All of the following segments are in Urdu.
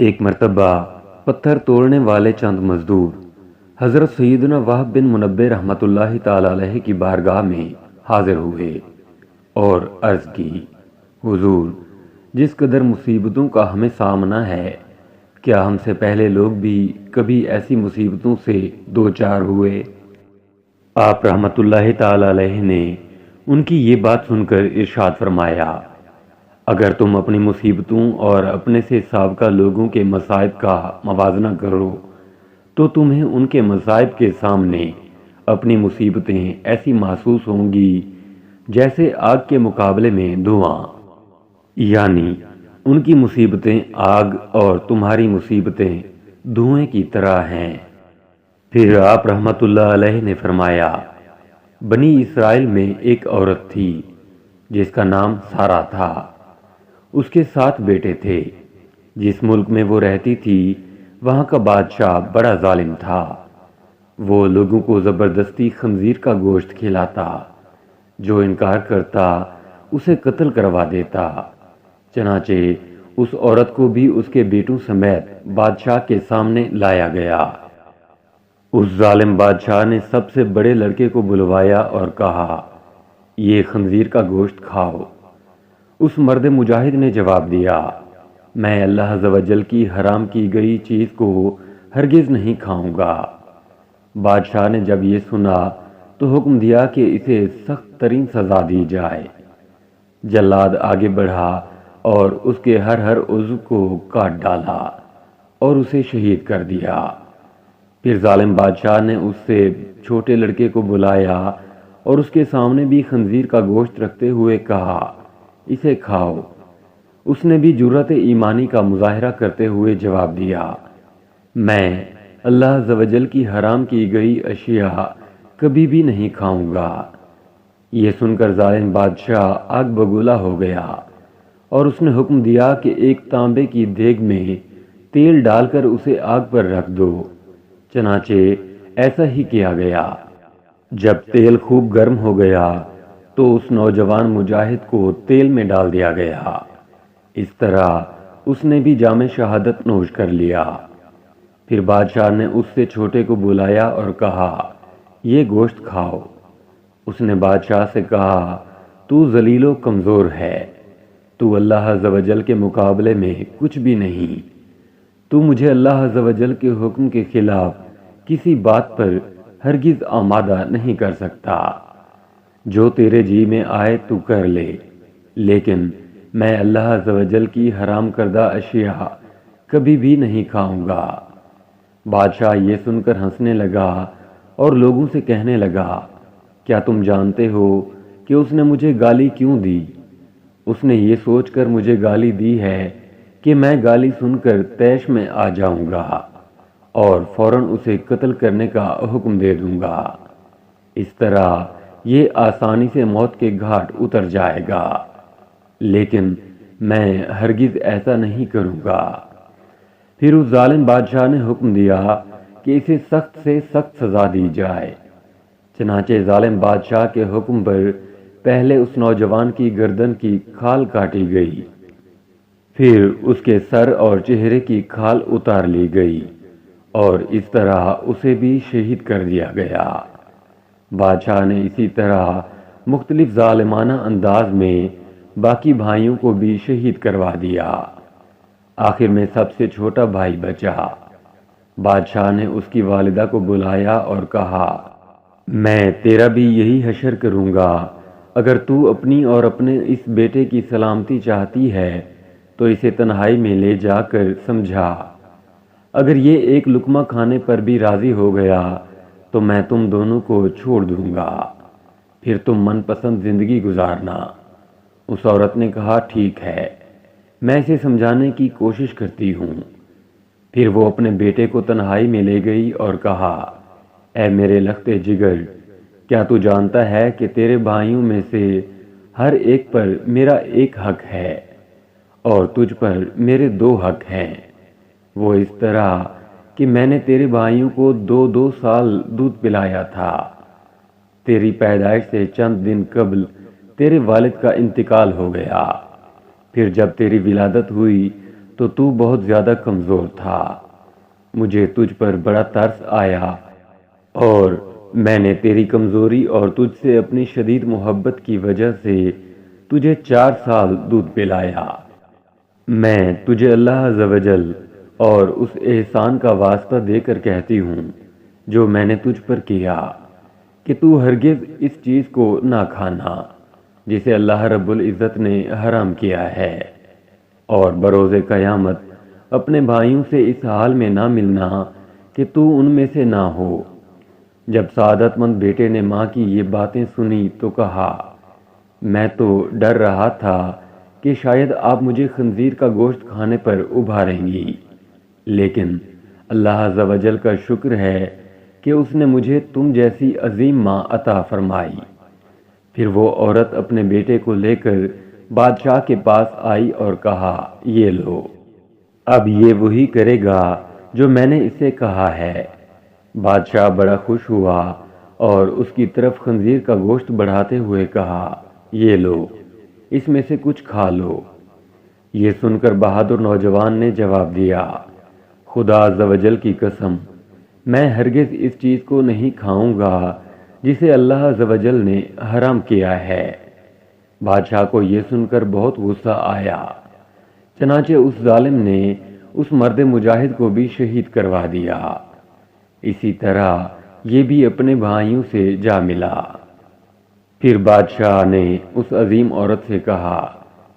ایک مرتبہ پتھر توڑنے والے چند مزدور حضرت سیدنا وہب بن منبہ رحمۃ اللہ تعالی علیہ کی بارگاہ میں حاضر ہوئے اور عرض کی، حضور، جس قدر مصیبتوں کا ہمیں سامنا ہے، کیا ہم سے پہلے لوگ بھی کبھی ایسی مصیبتوں سے دوچار ہوئے؟ آپ رحمۃ اللہ تعالی علیہ نے ان کی یہ بات سن کر ارشاد فرمایا، اگر تم اپنی مصیبتوں اور اپنے سے سابقہ لوگوں کے مصائب کا موازنہ کرو تو تمہیں ان کے مصائب کے سامنے اپنی مصیبتیں ایسی محسوس ہوں گی جیسے آگ کے مقابلے میں دھواں، یعنی ان کی مصیبتیں آگ اور تمہاری مصیبتیں دھوئیں کی طرح ہیں۔ پھر آپ رحمۃ اللہ علیہ نے فرمایا، بنی اسرائیل میں ایک عورت تھی جس کا نام سارہ تھا۔ اس کے 7 بیٹے تھے۔ جس ملک میں وہ رہتی تھی وہاں کا بادشاہ بڑا ظالم تھا۔ وہ لوگوں کو زبردستی خنزیر کا گوشت کھلاتا، جو انکار کرتا اسے قتل کروا دیتا۔ چنانچہ اس عورت کو بھی اس کے بیٹوں سمیت بادشاہ کے سامنے لایا گیا۔ اس ظالم بادشاہ نے سب سے بڑے لڑکے کو بلوایا اور کہا، یہ خنزیر کا گوشت کھاؤ۔ اس مرد مجاہد نے جواب دیا، میں اللہ عز و جل کی حرام کی گئی چیز کو ہرگز نہیں کھاؤں گا۔ بادشاہ نے جب یہ سنا تو حکم دیا کہ اسے سخت ترین سزا دی جائے۔ جلاد آگے بڑھا اور اس کے ہر عضو کو کاٹ ڈالا اور اسے شہید کر دیا۔ پھر ظالم بادشاہ نے اس سے چھوٹے لڑکے کو بلایا اور اس کے سامنے بھی خنزیر کا گوشت رکھتے ہوئے کہا، اسے کھاؤ۔ اس نے بھی جرأت ایمانی کا مظاہرہ کرتے ہوئے جواب دیا، میں اللہ عز و جل کی حرام کی گئی اشیاء کبھی بھی نہیں کھاؤں گا۔ یہ سن کر ظالم بادشاہ آگ بگولا ہو گیا اور اس نے حکم دیا کہ ایک تانبے کی دیگ میں تیل ڈال کر اسے آگ پر رکھ دو۔ چنانچہ ایسا ہی کیا گیا۔ جب تیل خوب گرم ہو گیا تو اس نوجوان مجاہد کو تیل میں ڈال دیا گیا۔ اس طرح اس نے بھی جام شہادت نوش کر لیا۔ پھر بادشاہ نے اس سے چھوٹے کو بلایا اور کہا، یہ گوشت کھاؤ۔ اس نے بادشاہ سے کہا، تو ذلیل و کمزور ہے، تو اللہ عز و جل کے مقابلے میں کچھ بھی نہیں، تو مجھے اللہ عز و جل کے حکم کے خلاف کسی بات پر ہرگز آمادہ نہیں کر سکتا۔ جو تیرے جی میں آئے تو کر لے، لیکن میں اللہ عز و جل کی حرام کردہ اشیاء کبھی بھی نہیں کھاؤں گا۔ بادشاہ یہ سن کر ہنسنے لگا اور لوگوں سے کہنے لگا، کیا تم جانتے ہو کہ اس نے مجھے گالی کیوں دی؟ اس نے یہ سوچ کر مجھے گالی دی ہے کہ میں گالی سن کر طیش میں آ جاؤں گا اور فوراً اسے قتل کرنے کا حکم دے دوں گا۔ اس طرح یہ آسانی سے موت کے گھاٹ اتر جائے گا، لیکن میں ہرگز ایسا نہیں کروں گا۔ پھر اس ظالم بادشاہ نے حکم دیا کہ اسے سخت سے سخت سزا دی جائے۔ چنانچہ ظالم بادشاہ کے حکم پر پہلے اس نوجوان کی گردن کی کھال کاٹی گئی، پھر اس کے سر اور چہرے کی کھال اتار لی گئی اور اس طرح اسے بھی شہید کر دیا گیا۔ بادشاہ نے اسی طرح مختلف ظالمانہ انداز میں باقی بھائیوں کو بھی شہید کروا دیا۔ آخر میں سب سے چھوٹا بھائی بچا۔ بادشاہ نے اس کی والدہ کو بلایا اور کہا، میں تیرا بھی یہی حشر کروں گا۔ اگر تو اپنی اور اپنے اس بیٹے کی سلامتی چاہتی ہے تو اسے تنہائی میں لے جا کر سمجھا۔ اگر یہ ایک لقمہ کھانے پر بھی راضی ہو گیا تو میں تم دونوں کو چھوڑ دوں گا، پھر تم من پسند زندگی گزارنا۔ اس عورت نے کہا، ٹھیک ہے، میں اسے سمجھانے کی کوشش کرتی ہوں۔ پھر وہ اپنے بیٹے کو تنہائی میں لے گئی اور کہا، اے میرے لخت جگر، کیا تو جانتا ہے کہ تیرے بھائیوں میں سے ہر ایک پر میرا ایک حق ہے اور تجھ پر میرے 2 حق ہیں؟ وہ اس طرح کہ میں نے تیرے بھائیوں کو 2 سال دودھ پلایا تھا۔ تیری پیدائش سے چند دن قبل تیرے والد کا انتقال ہو گیا۔ پھر جب تیری ولادت ہوئی تو بہت زیادہ کمزور تھا۔ مجھے تجھ پر بڑا ترس آیا اور میں نے تیری کمزوری اور تجھ سے اپنی شدید محبت کی وجہ سے تجھے 4 سال دودھ پلایا۔ میں تجھے اللہ عز و جل اور اس احسان کا واسطہ دے کر کہتی ہوں جو میں نے تجھ پر کیا کہ تو ہرگز اس چیز کو نہ کھانا جسے اللہ رب العزت نے حرام کیا ہے، اور بروز قیامت اپنے بھائیوں سے اس حال میں نہ ملنا کہ تو ان میں سے نہ ہو۔ جب سعادت مند بیٹے نے ماں کی یہ باتیں سنی تو کہا، میں تو ڈر رہا تھا کہ شاید آپ مجھے خنزیر کا گوشت کھانے پر ابھاریں گی، لیکن اللہ عز و جل کا شکر ہے کہ اس نے مجھے تم جیسی عظیم ماں عطا فرمائی۔ پھر وہ عورت اپنے بیٹے کو لے کر بادشاہ کے پاس آئی اور کہا، یہ لو، اب یہ وہی کرے گا جو میں نے اسے کہا ہے۔ بادشاہ بڑا خوش ہوا اور اس کی طرف خنزیر کا گوشت بڑھاتے ہوئے کہا، یہ لو، اس میں سے کچھ کھا لو۔ یہ سن کر بہادر نوجوان نے جواب دیا، خدا عز و جل کی قسم، میں ہرگز اس چیز کو نہیں کھاؤں گا جسے اللہ عز و جل نے حرام کیا ہے۔ بادشاہ کو یہ سن کر بہت غصہ آیا، چنانچہ اس ظالم نے اس مرد مجاہد کو بھی شہید کروا دیا۔ اسی طرح یہ بھی اپنے بھائیوں سے جا ملا۔ پھر بادشاہ نے اس عظیم عورت سے کہا،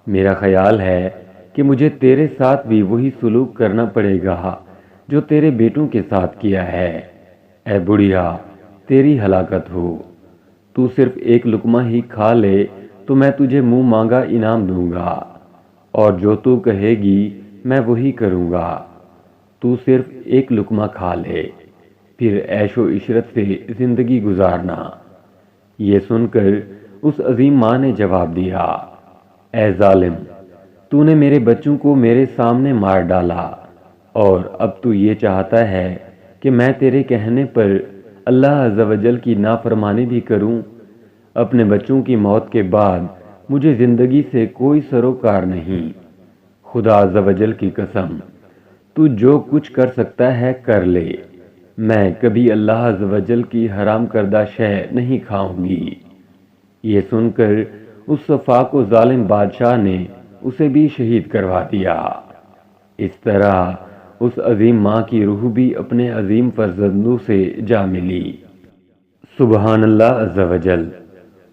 میرا خیال ہے کہ مجھے تیرے ساتھ بھی وہی سلوک کرنا پڑے گا جو تیرے بیٹوں کے ساتھ کیا ہے۔ اے بڑھیا، تیری ہلاکت ہو، تو صرف ایک لقمہ ہی کھا لے تو میں تجھے منہ مانگا انعام دوں گا، اور جو تو کہے گی میں وہی کروں گا۔ تو صرف ایک لقمہ کھا لے، پھر عیش و عشرت سے زندگی گزارنا۔ یہ سن کر اس عظیم ماں نے جواب دیا، اے ظالم، تو نے میرے بچوں کو میرے سامنے مار ڈالا، اور اب تو یہ چاہتا ہے کہ میں تیرے کہنے پر اللہ عز و جل کی نافرمانی بھی کروں۔ اپنے بچوں کی موت کے بعد مجھے زندگی سے کوئی سروکار نہیں۔ خدا عز و جل کی قسم، تو جو کچھ کر سکتا ہے کر لے، میں کبھی اللہ عز و جل کی حرام کردہ شے نہیں کھاؤں گی۔ یہ سن کر اس صفاق و ظالم بادشاہ نے اسے بھی شہید کروا دیا۔ اس طرح اس عظیم ماں کی روح بھی اپنے عظیم فرزندوں سے جا ملی۔ سبحان اللہ عز و جل،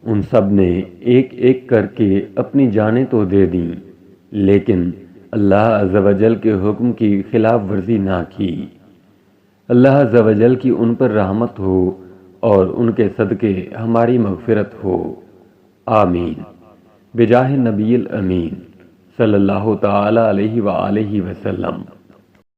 ان سب نے ایک ایک کر کے اپنی جانیں تو دے دیں، لیکن اللہ عز و جل کے حکم کی خلاف ورزی نہ کی۔ اللہ عز و جل کی ان پر رحمت ہو اور ان کے صدقے ہماری مغفرت ہو، آمین۔ بجاہ نبی الامین صلی اللہ تعالی علیہ وآلہ وسلم۔